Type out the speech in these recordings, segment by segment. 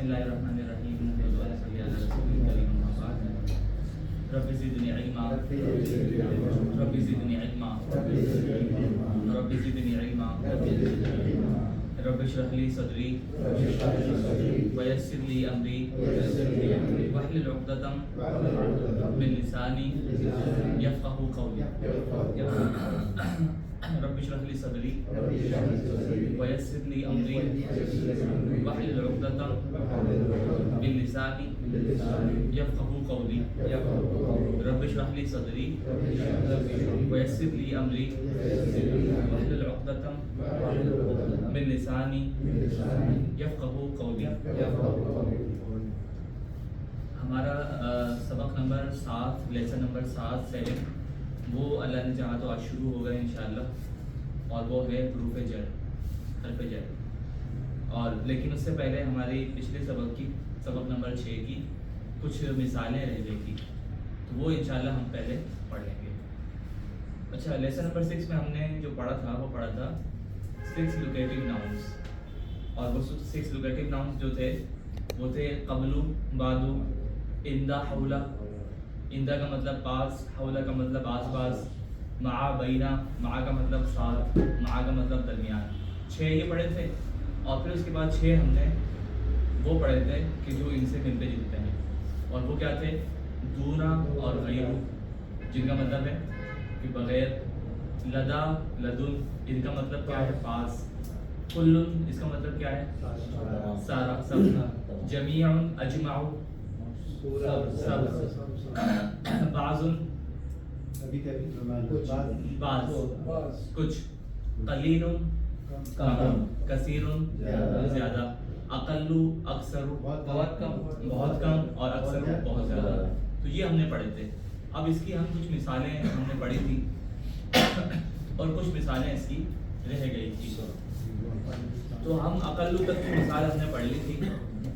اللہ الرحمن الرحیم صلی اللہ علیہ وسلم رب زدنی علما رب زدنی علما رب زدنی علما رب اشرح لي صدری ویسر لي امری واحلل عقدۃ من لسانی یفقهوا قولی رب اشرح لي صدری ویسر لي امری واحلل عقدۃ من لسانی یفقهوا قولی رب اشرح لي صدری ویسر لي امری واحلل عقدۃ من لسانی یفقهوا قولی. ہمارا سبق نمبر 7 لیسن نمبر 7 سے وہ اللہ نے چاہا تو آج شروع ہو گئے انشاءاللہ، اور وہ ہے حروف جر، حرف جر. اور لیکن اس سے پہلے ہماری پچھلے سبق نمبر 6 کی کچھ مثالیں رہ گئی تھی، تو وہ انشاءاللہ ہم پہلے پڑھ لیں گے. اچھا، لیسن نمبر 6 میں ہم نے جو پڑھا تھا 6 لوکیٹو ناؤنس، اور وہ 6 لوکیٹو ناؤنس جو تھے وہ تھے قبلو، بادو، اندا، حولا. اندا کا مطلب پاس، حولا کا مطلب آس پاس، معا، بینا، معا کا مطلب ساتھ، معا کا مطلب درمیان. 6 یہ پڑھے تھے، اور پھر اس کے بعد 6 ہم نے وہ پڑھے تھے کہ جو ان سے ملتے جلتے ہیں، اور وہ کیا تھے؟ دونا اور غیرو، جن کا مطلب ہے کہ بغیر. لدا، لدن، ان کا مطلب کیا ہے؟ پاس. کلن، اس کا مطلب کیا ہے؟ سارا، سب. جمیع، اجمع، سب. بعض، بعض، کچھ. قلیل، کم. کثیر، زیادہ. اقل، اکثر، بہت کم، اور اکثر، بہت زیادہ. تو یہ ہم نے پڑھے تھے. اب اس کی ہم کچھ مثالیں ہم نے پڑھی تھی، اور کچھ مثالیں اس کی رہ گئی تھی. تو ہم اقل تک کی مثال ہم نے پڑھ لی تھی.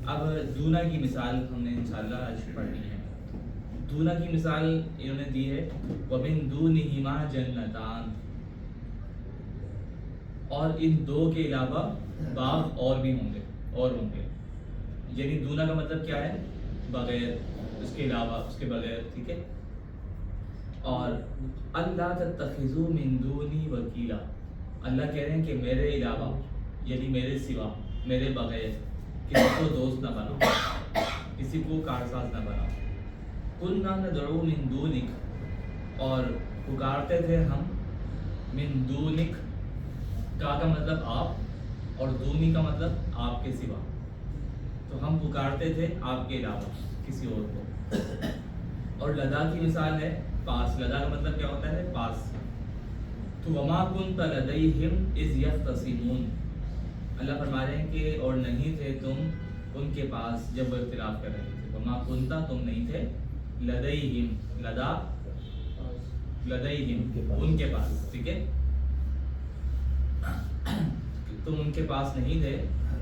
اب دونا کی مثال ہم نے انشاءاللہ آج پڑھنی ہے. دونا کی مثال انہوں نے دی ہے وَمِن دُونِهِمَا جَنَّتَانِ، اور ان دو کے علاوہ باغ اور بھی ہوں گے. یعنی دونا کا مطلب کیا ہے؟ بغیر، اس کے علاوہ، اس کے بغیر. ٹھیک ہے. اور اللہ تتخذوا من دونی وکیلا، اللہ کہہ رہے ہیں کہ میرے علاوہ، یعنی میرے سوا، میرے بغیر کسی کو دوست نہ بناؤ، کسی کو کارساز نہ بناؤ. کنا ندعو من دونک، اور پکارتے تھے ہم من دونک، کا مطلب آپ، اور دونی کا مطلب آپ کے سوا. تو ہم پکارتے تھے آپ کے علاوہ کسی اور کو. اور لدا کی مثال ہے پاس. لدا کا مطلب کیا ہوتا ہے؟ پاس. تو وما کنت لدیہم اذ یختصمون، اللہ فرما رہے ہیں کہ اور نہیں تھے تم ان کے پاس جب وہ اختلاف کر رہے تھے. وما کنت، تم نہیں تھے، لدیہم، لدا، لدیہم، ان کے پاس. ٹھیک ہے. تم ان کے پاس نہیں تھے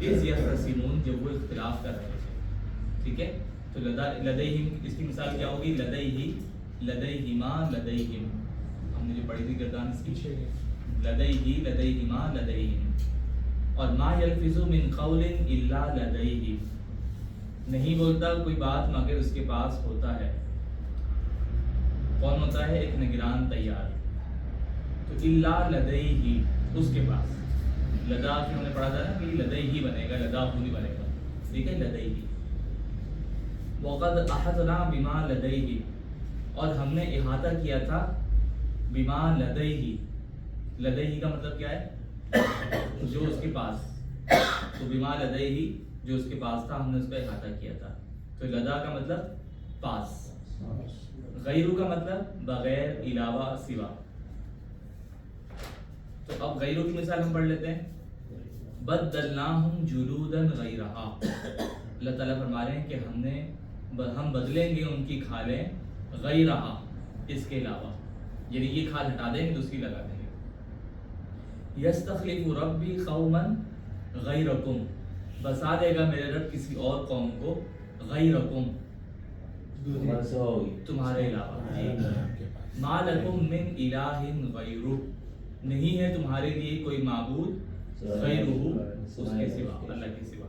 اذ یختصمون، جب وہ اختلاف کر رہے تھے. ٹھیک ہے. تو لدیہم، اس کی مثال کیا ہوگی؟ لدیہی، لدیہما، لدیہم. ہم نے جو پڑھی تھی گردان اس کی، لدیہی، لدیہما، لدیہم. اور ما یلفظ من قول الا لدیہ، نہیں بولتا کوئی بات مگر اس کے پاس ہوتا ہے. کون ہوتا ہے؟ ایک نگران تیار. تو الا لدیہ، اس کے پاس. لدا کہ ہم نے پڑھا تھا نا کہ لدیہ بنے گا، لدا نہیں بنے گا. ٹھیک ہے. لدیہ. وقد احطنا بما لدیہ، اور ہم نے احاطہ کیا تھا بما لدیہ. لدیہ کا مطلب کیا ہے؟ جو اس کے پاس. تو بما لدیہ، جو اس کے پاس تھا، ہم نے اس پہ احاطہ کیا تھا. تو لدا کا مطلب پاس. غیرو کا مطلب بغیر، علاوہ، سوا. تو اب غیرو کی مثال ہم پڑھ لیتے ہیں. بدلناہم جلودا غیرہا، اللہ تعالیٰ فرما رہے ہیں کہ ہم بدلیں گے ان کی کھالیں غیرہا، اس کے علاوہ. یعنی یہ کھال ہٹا دیں گے، دوسری لگا دیں گے. یستخلف ربی قوما غیرکم، بسا دے گا میرے رب کسی اور قوم کو، غیرکم، تمہارے علاوہ. ما لکم من الہ غیرہ، نہیں ہے تمہارے لیے کوئی معبود غیرہ، اس کے سوا، اللہ کے سوا.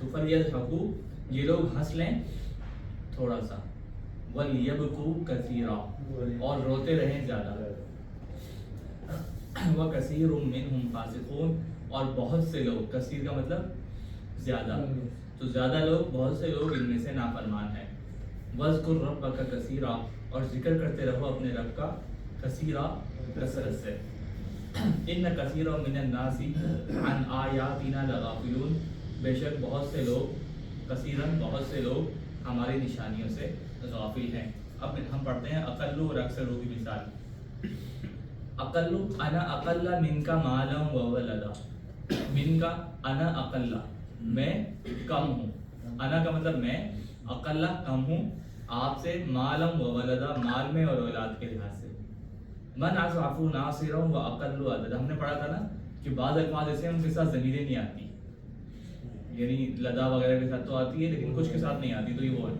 تو فلیضحکوا یہ لوگ ہنس لیں تھوڑا سا، ولیبکوا کثیرا اور روتے رہیں زیادہ، وکثیر منہم فاسقون اور بہت سے لوگ، کثیر کا مطلب زیادہ، تو زیادہ لوگ، بہت سے لوگ ان میں سے نافرمان ہیں۔ وَاذْكُرْ رَبَّكَ كَثِيرًا اور ذکر کرتے رہو اپنے رب کا کثیرا کثرت سے۔ إِنَّ كَثِيرًا مِنَ النَّاسِ عَنْ آيَاتِنَا لَغَافِلُونَ بے شک بہت سے لوگ، کثیراً بہت سے لوگ ہماری نشانیوں سے غافل ہیں۔ اب ہم پڑھتے ہیں اقل اور اکثر کی مثال۔ اقل انا اقل من کا مالا و ولدا، من کا انا اقل میں کم ہوں، انا کا مطلب میں، اقل کم ہوں آپ سے، مالم و ولدا مال میں اور اولاد کے لحاظ سے۔ من اضعف ناصرا و اقل عدد، ہم نے پڑھا تھا نا کہ بعض الفاظ ایسے ہیں ان کے ساتھ ضمیریں نہیں آتی، یعنی لدا وغیرہ کے ساتھ تو آتی ہے لیکن کچھ کے ساتھ نہیں آتی، تو یہ وہ ہے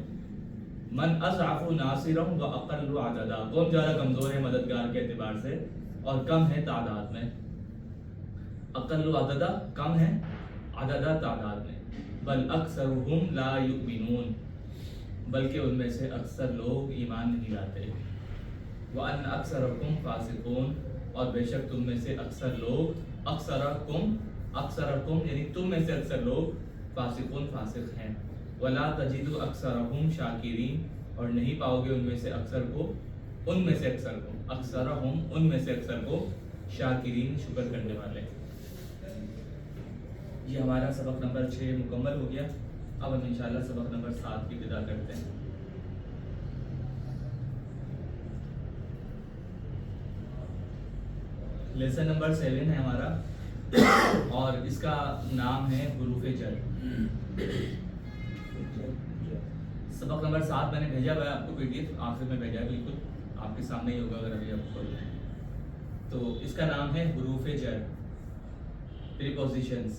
من اضعف ناصرا و اقل عددا، کون زیادہ کمزور ہے مددگار کے اعتبار سے اور کم ہے تعداد میں۔ اقل عددا کم ہے، عددا تعداد میں۔ بل اکثرهم لا یؤمنون بلکہ ان میں سے اکثر لوگ ایمان نہیں لاتے۔ وان اکثرکم فاسقون اور بے شک تم میں سے اکثر لوگ، اکثرکم یعنی تم میں سے اکثر لوگ فاسقون فاسق ہیں۔ ولا تجد اکثرهم شاکرین اور نہیں پاؤ گے ان میں سے اکثر کو، ان میں سے اکثر کو، اکثرہم ان میں سے اکثر کو، شاکرین شکر کرنے والے۔ یہ ہمارا سبق نمبر 6 مکمل ہو گیا۔ اب ہم انشاءاللہ سبق نمبر 7 کی ابتدا کرتے ہیں۔ لیسن نمبر 7 ہے ہمارا اور اس کا نام ہے حروف جر۔ سبق نمبر 7 میں نے بھیجا ہوا ہے آپ کو PDF، آخر میں بھیجا ہے، بالکل آپ کے سامنے ہی ہوگا اگر ابھی آپ کھول لیں۔ تو اس کا نام ہے حروف جر، پریپوزیشنز،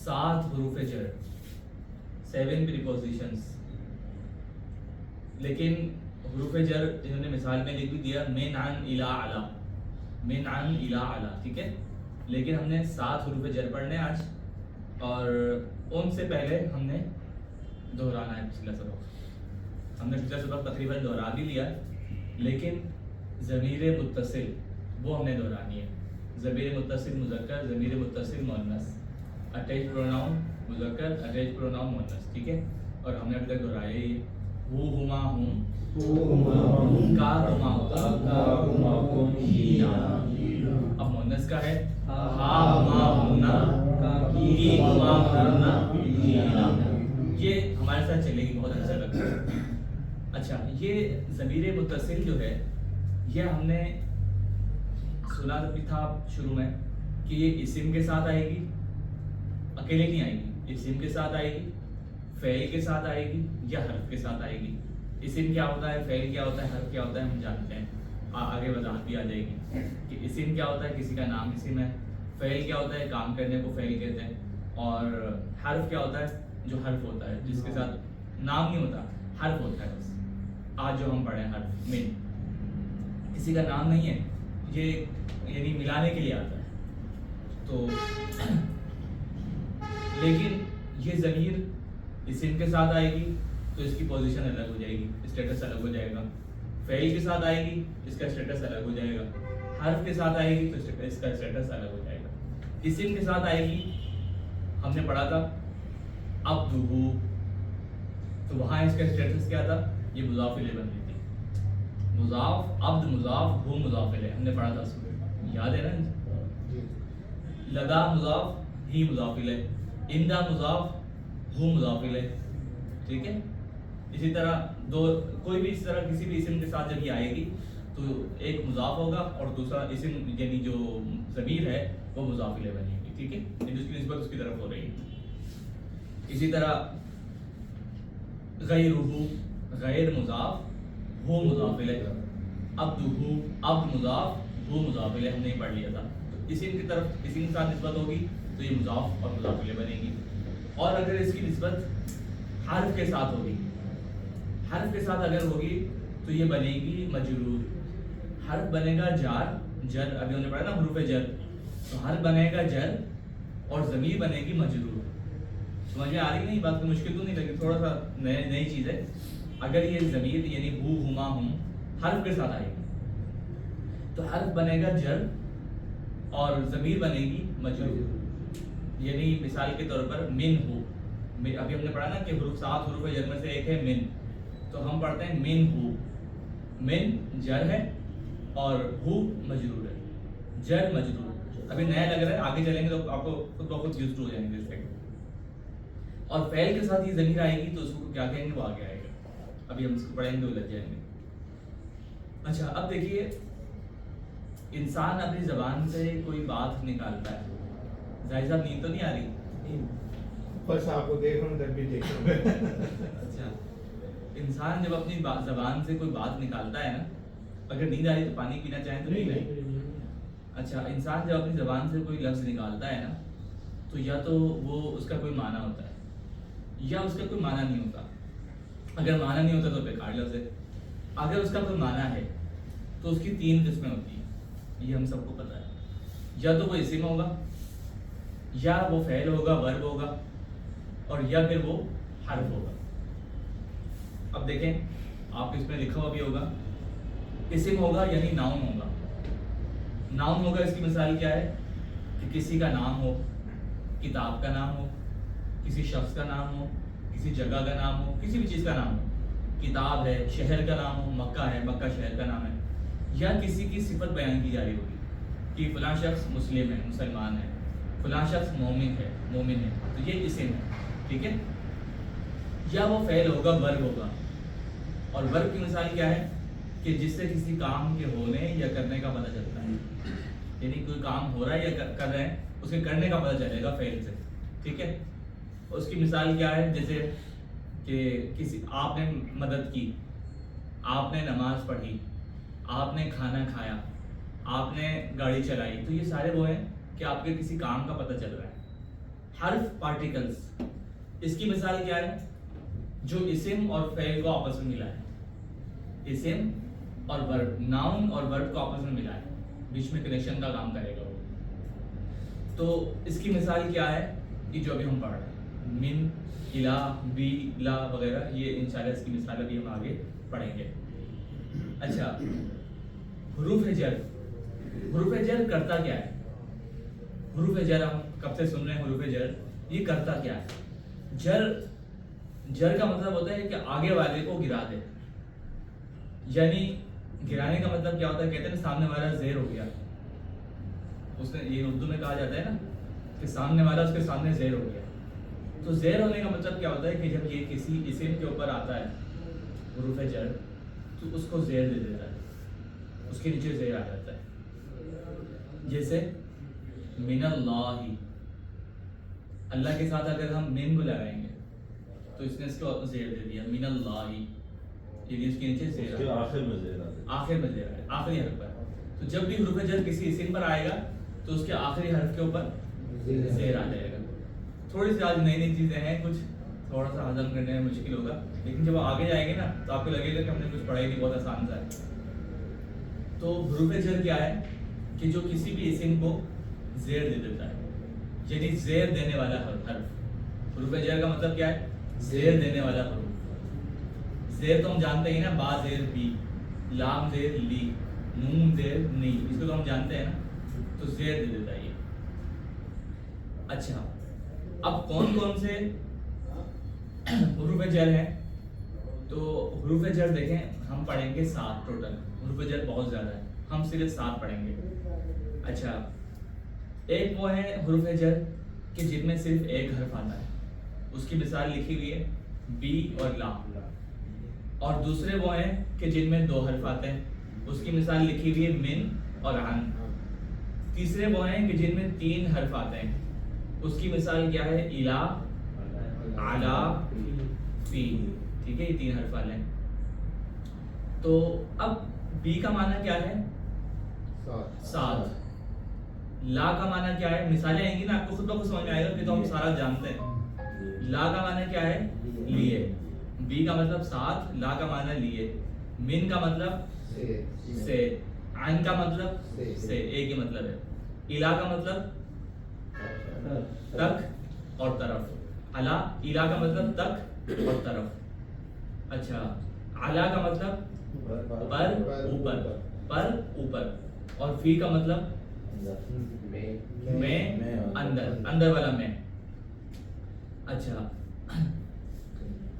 7 حروف جر، 7 پریپوزیشنز۔ لیکن حروف جر انہوں نے مثال میں لکھ بھی دیا من عن الی علی، من عن الی علی، ٹھیک ہے، لیکن ہم نے 7 حروف جر پڑھنے آج، اور ان سے پہلے ہم نے دہرانا ہے پچھلا سبق، ہم نے پچھلا سبق تقریباً دہرا بھی لیا، لیکن ضمیر متصل وہ ہم نے دہرانی ہے۔ ضمیر متصل مذکر، ضمیر متصل مؤنث، اٹیچ پروناؤن مذکر، اٹیچ پروناؤن مؤنث، ٹھیک ہے، اور ہم نے ابھی تک دہرایا یہ ہو ہما ہم، کا ہما کم، اب مؤنث کا ہے ہا ہما ہمنا، کی ہما ہمنا، یہ ہمارے ساتھ چلے گی، بہت اچھا لگتا ہے۔ اچھا، یہ ضمیر متصل جو ہے یہ ہم نے سنا بھی تھا شروع میں کہ یہ اسم کے ساتھ آئے گی، اکیلے نہیں آئے گی، اسم کے ساتھ آئے گی، فعل کے ساتھ آئے گی یا حرف کے ساتھ آئے گی۔ اسم کیا ہوتا ہے، فعل کیا ہوتا ہے، حرف کیا ہوتا ہے ہم جانتے ہیں، آگے وضاحت بھی آ جائے گی کہ اسم کیا ہوتا ہے، کسی کا نام اسم ہے، فعل کیا ہوتا ہے، کام کرنے کو فعل کہتے ہیں، اور حرف کیا ہوتا ہے، جو حرف ہوتا ہے جس کے ساتھ نام نہیں ہوتا، حرف ہوتا ہے بس۔ آج جو ہم پڑھیں حرف من، کسی کا نام نہیں ہے، یہ یعنی ملانے کے لیے آتا ہے۔ تو لیکن یہ ضمیر اسم کے ساتھ آئے گی تو اس کی پوزیشن الگ ہو جائے گی، اسٹیٹس الگ ہو جائے گا، فعل کے ساتھ آئے گی اس کا اسٹیٹس الگ ہو جائے گا، حرف کے ساتھ آئے گی تو اس کا اسٹیٹس الگ ہو جائے گا۔ اسم کے ساتھ آئے گی، ہم نے پڑھا تھا عبدہ، تو وہاں اس کا اسٹیٹس کیا تھا، یہ مضاف الیہ بن رہی تھی، مضاف عبد مضاف ہو مضاف الیہ، ہم نے پڑھا تھا، یاد ہے نا۔ لدا مضاف ہی مضاف الیہ، اندہ مضاف ہو مضاف الیہ، ٹھیک ہے۔ اسی طرح کوئی بھی اس طرح کسی بھی اسم کے ساتھ جب یہ آئے گی تو ایک مضاف ہوگا اور دوسرا اسم یعنی جو ضمیر ہے وہ مضاف الیہ بنے گی، ٹھیک ہے، یعنی اس کی نسبت اس کی طرف ہو رہی ہے۔ اسی طرح غیرہ، غیر مضاف ہو مضاف الیہ، عبدہ، عبد مضاف ہو مضاف الیہ، ہم نے پڑھ لیا تھا۔ تو اسم کی طرف اسم کے ساتھ نسبت ہوگی تو یہ مضاف اور مضاف الیہ بنے گی، اور اگر اس کی نسبت حرف کے ساتھ ہوگی، حرف کے ساتھ اگر ہوگی تو یہ بنے گی مجرور، حرف بنے گا جار، جر ابھی ہم نے پڑھا نا حروف جر، تو حرف بنے گا جر اور ضمیر بنے گی مجرور، سمجھ میں آ رہی نہیں بات؟ کو مشکل تو نہیں لگی؟ تھوڑا سا نئی چیز ہے. اگر یہ ضمیر یعنی ہو ہما ہوں حرف کے ساتھ آئے گی تو حرف بنے گا جر اور ضمیر بنے گی مجرور. یعنی مثال کے طور پر من ہو، ابھی ہم نے پڑھا نا کہ 7 حروف جر میں سے ایک ہے من، تو ہم پڑھتے ہیں من ہو. من جر ہے اور ہو مجرور ہے. جر مجرور. ابھی نیا لگ رہا ہے، آگے چلیں گے تو آپ کو خود بخود یوزڈ ہو جائیں گے اس سے. اور فعل کے ساتھ یہ ضمیر آئے گی تو اس کو کیا کہیں گے؟ وہ آگے آئے گا. ابھی ہم اس کو پڑھیں گے تو لگ جائیں گے. اچھا اب دیکھیے، انسان اپنی زبان سے کوئی بات نکالتا ہے. ظاہر صاحب نیند تو نہیں آ رہی؟ بس آپ کو دیکھ رہا ہوں تب بھی دیکھ رہا ہوں. اچھا، انسان جب اپنی زبان سے کوئی بات نکالتا ہے نا، اگر نیند آ رہی تو پانی پینا چاہیں تو نہیں لیں. اچھا، انسان جب اپنی زبان سے کوئی لفظ نکالتا ہے نا تو یا تو وہ اس کا کوئی معنی ہوتا ہے یا اس کا کوئی معنی نہیں ہوتا. اگر معنی نہیں ہوتا تو بیکار لفظ ہے. اگر اس کا کوئی معنی ہے تو اس کی 3 قسمیں ہوتی ہیں، یہ ہم سب کو پتہ ہے. یا تو وہ اسم ہوگا، یا وہ فعل ہوگا، ورب ہوگا، اور یا پھر وہ حرف ہوگا. اب دیکھیں، آپ اس میں لکھا ہوا بھی ہوگا. اسم ہوگا یعنی ناؤن ہوگا. ناؤن ہوگا، اس کی مثال کیا ہے کہ کسی کا نام ہو، کتاب کا نام ہو، کسی شخص کا نام ہو، کسی جگہ کا نام ہو، کسی بھی چیز کا نام ہو. کتاب ہے، شہر کا نام ہو، مکہ ہے، مکہ شہر کا نام ہے. یا کسی کی صفت بیان کی جا رہی ہوگی کہ فلاں شخص مسلم ہے، مسلمان ہے، فلاں شخص مومن ہے، تو یہ اسم ہے. ٹھیک ہے. یا وہ فعل ہوگا، ورب ہوگا. اور ورب کی مثال کیا ہے کہ جس سے کسی کام کے ہونے یا کرنے کا پتہ چلتا ہے. یعنی کوئی کام ہو رہا ہے یا کر رہے ہیں، اس کے کرنے کا پتہ چلے گا فعل سے. ٹھیک ہے. اس کی مثال کیا ہے؟ جیسے کہ آپ نے مدد کی، آپ نے نماز پڑھی، آپ نے کھانا کھایا، آپ نے گاڑی چلائی. تو یہ سارے وہ ہیں کہ آپ کے کسی کام کا پتہ چل رہا ہے. حرف پارٹیکلز، اس کی مثال کیا ہے؟ جو اسم اور فعل کو آپس میں ملا ہے. اسم اور ورب، ناؤن اور ورب کو آپس میں ملا ہے، بیچ میں کنیکشن کا کام کرے گا وہ. تو اس کی مثال کیا ہے؟ یہ جو ابھی ہم پڑھ رہے ہیں، من، الا، بی، لا وغیرہ، یہ انشاءاللہ اس کی مثال ابھی ہم آگے پڑھیں گے. اچھا، حروف جر. حروف جر کرتا کیا ہے؟ حروف جر ہم کب سے سن رہے ہیں. حروف جر یہ کرتا کیا ہے؟ جر کا مطلب ہوتا ہے کہ آگے والے کو گرا دے. یعنی گرانے کا مطلب کیا ہوتا ہے؟ کہتے ہیں نا سامنے والا زیر ہو گیا. اس نے یہ اردو میں کہا جاتا ہے نا کہ سامنے والا اس کے سامنے زیر ہو گیا. تو زیر ہونے کا مطلب کیا ہوتا ہے کہ جب یہ کسی اسم کے اوپر آتا ہے حروف جر تو اس کو زیر دے دیتا ہے، اس کے نیچے زیر آ جاتا ہے. جیسے من اللہ، اللہ کے ساتھ اگر ہم من کو لگائیں گے تو اس نے اس کو زیر دے دیا، من اللہ، یعنی اس کے نیچے زیر آ، آخر میں زیر ہے، آخری حرف پر. تو جب بھی حروف جر کسی اسم پر آئے گا تو اس کے آخری حرف کے اوپر زیر آ جائے گا. تھوڑی سی آج نئی چیزیں ہیں، کچھ تھوڑا سا ہضم کرنے میں مشکل ہوگا، لیکن جب آگے جائیں گے نا تو آپ کو لگے گا کہ ہم نے کچھ پڑھا ہی نہیں، بہت آسان سا ہے. تو حروف جر کیا ہے کہ جو کسی بھی اسم کو زیر دے دیتا ہے، یعنی زیر دینے والا حرف. حروف جر کا مطلب کیا ہے؟ زیر دینے والا حرف. زیر تو ہم جانتے ہیں نا، با زیر بی، لام زیر لی، نون زیر نی، اس کو تو ہم جانتے ہیں نا. تو زیر دے دیتا ہے یہ. اچھا، اب کون کون سے حروف جر ہیں؟ تو حروف جر دیکھیں، ہم پڑھیں گے 7 ٹوٹل. حروف جر بہت زیادہ ہے، ہم صرف 7 پڑھیں گے. اچھا، ایک وہ ہے حروف جر کہ جن میں صرف ایک حرف آتا ہے، اس کی مثال لکھی ہوئی ہے بی اور لا. اور دوسرے وہ ہیں کہ جن میں 2 حرف آتے ہیں، اس کی مثال لکھی ہوئی ہے من اور عن. تیسرے وہ ہیں کہ جن میں 3 حرف آتے ہیں، اس کی مثال کیا ہے؟ الا، علا، فی. ٹھیک ہے، یہ 3 حرف والے ہیں. تو اب بی کا معنی کیا ہے؟ 7. لا کا معنی کیا ہے؟ مثالیں آئیں گی نا آپ کو خود بخود سمجھ میں آئے گا کہ تو ہم سارا جانتے ہیں. لا کا معنی کیا ہے؟ لیے. بی کا مطلب 7، لا کا معنی لیے. من کا مطلب سے، عن کا مطلب سے، ایک ہی مطلب ہے. الا کا مطلب تک اور طرف. علا، الا کا مطلب تک اور طرف. اچھا علا کا مطلب پر اوپر، پر اوپر. اور فی کا مطلب میں اندر، اندر والا میں. اچھا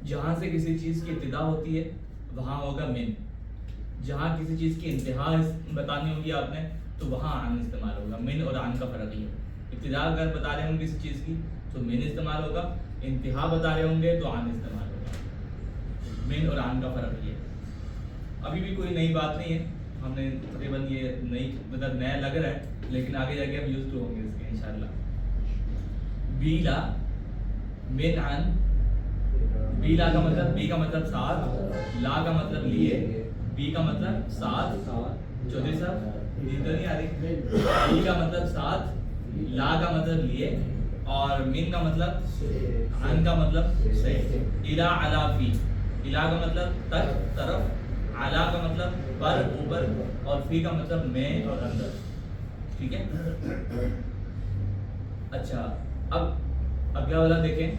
جہاں سے کسی چیز کی ابتدا ہوتی ہے وہاں ہوگا من. جہاں کسی چیز کی انتہا بتانی ہوگی آپ نے تو وہاں عن استعمال ہوگا. من اور عن کا فرق ہی ہے. ابتدا اگر بتا رہے ہوں کسی چیز کی تو من استعمال ہوگا، انتہا بتا رہے ہوں گے تو عن استعمال ہوگا. من اور عن کا فرق یہ ہے. ابھی بھی کوئی نئی بات نہیں ہے، ہم نے تقریباً یہ نئی مطلب نیا لگ رہا ہے لیکن آگے جا کے ہم یوز ٹو ہوں گے اس کے انشاءاللہ. بیلا من عن، بیلا کا مطلب، بی کا مطلب ساتھ، لا کا مطلب لیے، بی کا مطلب ساتھ. چودھری صاحب نیند تو نہیں آ رہی؟ بی کا مطلب ساتھ، لا کا مطلب لیے، اور من کا مطلب، عن کا مطلب سے. الا علا فی، الا کا مطلب تک طرف، علا کا مطلب پر اوپر، اور فی کا مطلب میں اور اندر. ٹھیک ہے. اچھا اب اگلا والا دیکھیں،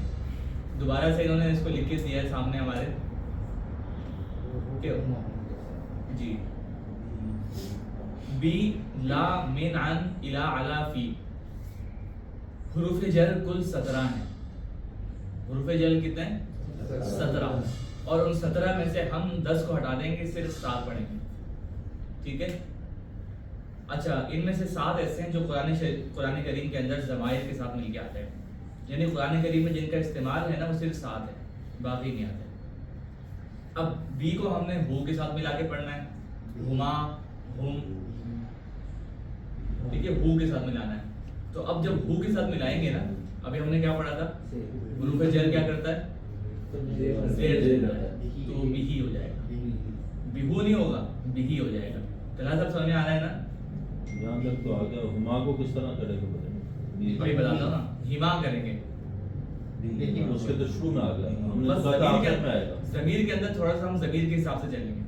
دوبارہ سے انہوں نے اس کو لکھ کے دیا ہے سامنے ہمارے. جی بی لا من عن الا علا فی. حروف جر کل 17 ہیں. حروف جر کتنے ہیں؟ 17. اور ان 17 میں سے ہم 10 کو ہٹا دیں گے، صرف 7 پڑھیں گے. ٹھیک ہے. اچھا ان میں سے 7 ایسے ہیں جو قرآن کریم کے اندر ضمائر کے ساتھ مل کے آتے ہیں. یعنی قرآن کریم میں جن کا استعمال ہے نا وہ صرف 7 ہے، باقی نہیں آتے. اب بی کو ہم نے ہو کے ساتھ ملا کے پڑھنا ہے، ہما، ہم. ٹھیک ہے، ہو کے ساتھ ملانا ہے. تو اب جب ہو کے ساتھ ملائیں گے نا، ابھی ہم نے کیا پڑھا تھا، حروف جر کیا کرتا ہے، زیر دیتا ہے، تو بہی ہو جائے گا. بہو نہیں ہوگا، بہی ہو جائے گا. طلحہ صاحب سمجھ میں آ رہا ہے نا؟ یہاں تک تو آ گیا. ہما کو کس طرح کرے گا؟ وہی بتاتا ہوں نا، ہما کریں گے. اس کے تو شروع میں آ گیا، ہم نے بس کہا تھا آخر میں آئے گا. ضمیر کے اندر تھوڑا سا ہم ضمیر کے حساب سے چلیں گے.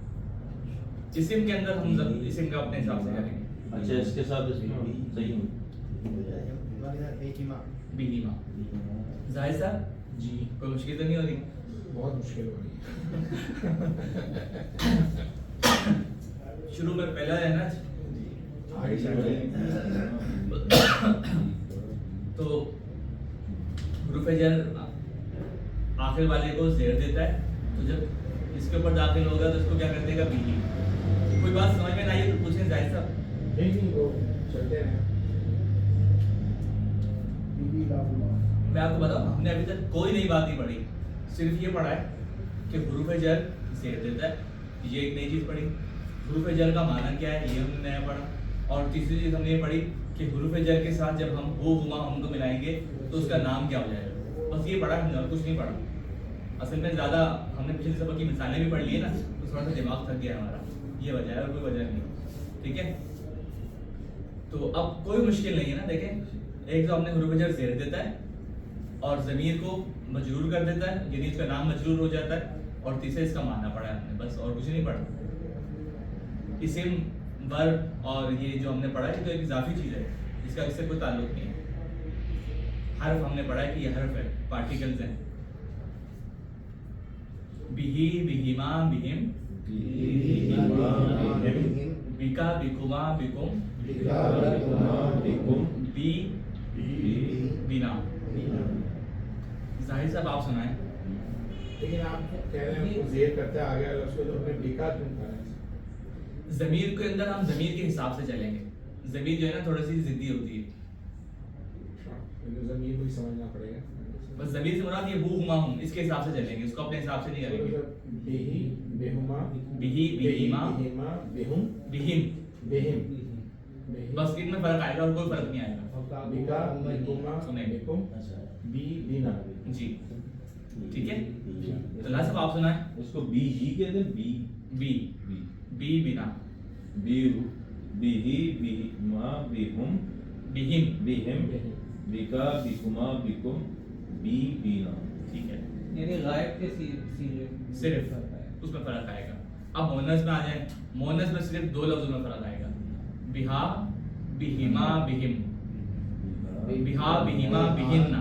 اسم کے اندر ہم اسم کا اپنے حساب سے کریں گے. اچھا اس کے ساتھ اس میں صحیح بہیما. ظاہر صاحب جی کوئی مشکل تو نہیں ہو رہی؟ بہت مشکل ہو رہی شروع میں پہلا ہے نا آگے چل تو حروف جر آخر والے کو زیر دیتا ہے، تو جب اس کے اوپر داخل ہوگا تو اس کو کیا کر دے گا، بی. کوئی بات سمجھ میں نہ آئی تو پوچھیں ظاہر صاحب. نہیں وہ چلتے ہیں. میں آپ کو بتاؤں ہم نے ابھی تک کوئی نئی بات نہیں پڑھی، صرف یہ پڑھا ہے کہ حروف جر زیر دیتا ہے. یہ ایک نئی چیز پڑھی. حروف جر کا معنی کیا ہے یہ ہم نے نیا پڑھا. اور تیسری چیز ہم نے یہ پڑھی کہ حروف جر کے ساتھ جب ہم ہو ہما ہم کو ملائیں گے تو اس کا نام کیا ہو جائے گا. بس یہ پڑھا ہم نے اور کچھ نہیں پڑھا. اصل میں زیادہ ہم نے پچھلے سبق کی مثالیں بھی پڑھ لی ہیں نا تو تھوڑا سا دماغ تھک گیا ہمارا. یہ وجہ ہے اور کوئی وجہ نہیں. ٹھیک ہے. تو اب کوئی مشکل نہیں ہے نا. دیکھیں ایک تو ہم نے حروف جر زیر دیتا ہے اور ضمیر کو مجرور کر دیتا ہے، یعنی اس کا نام مجرور ہو جاتا ہے. اور تیسرے اس کا معنی پڑھا ہے ہم نے، بس اور کچھ نہیں پڑھا. اسم، ورب اور یہ جو ہم نے پڑھا ہے تو ایک اضافی چیز ہے، اس کا اس سے کوئی تعلق نہیں ہے. حرف ہم نے پڑھا ہے کہ یہ حرف ہے، پارٹیکلز ہیں. بہی، بہیما، بہم، بکا، بکما، بکم، بی، بینا. ظاہر صاحب آپ سنائیں. لیکن آپ کہہ رہے ہیں زیر کرتے آگے اور اس کو تو ہم نے بیکا کیوں کرا ہے؟ ضمیر کے اندر ہم ضمیر کے حساب سے چلیں گے. ضمیر جو ہے نا تھوڑی سی ضدی ہوتی ہے. زمین کو ہی سمجھنا پڑے گا. بس ضمیر سے مراد یہ ہو ہما ہم، اس کے حساب سے چلیں گے، اس کو اپنے حساب سے نہیں کریں گے. بہی، بہما، بہی، بہیما، بہما، بہم، بہم. بہم. بس ان میں فرق آئے گا اور کوئی فرق نہیں آئے گا. بکا، بکما، سنیں. بکم، بی، بینا. جی ٹھیک ہے. تو اللہ صاحب آپ سنائیں. اس کو بی ہی کہتے ہیں. بی بی، بی بی بینا، بی بیہی، بیہما، بیہم، بہم. بیہم، بیکا، بیکما، بیکم، بی بینا. ٹھیک ہے. یعنی غائب کے سیغے صرف اس میں فرق آئے گا. اب مونس میں آ جائیں. مونس میں صرف 2 لفظوں میں فرق آئے گا. بہا، بہما، بہم. بہا، بہما، بہننا.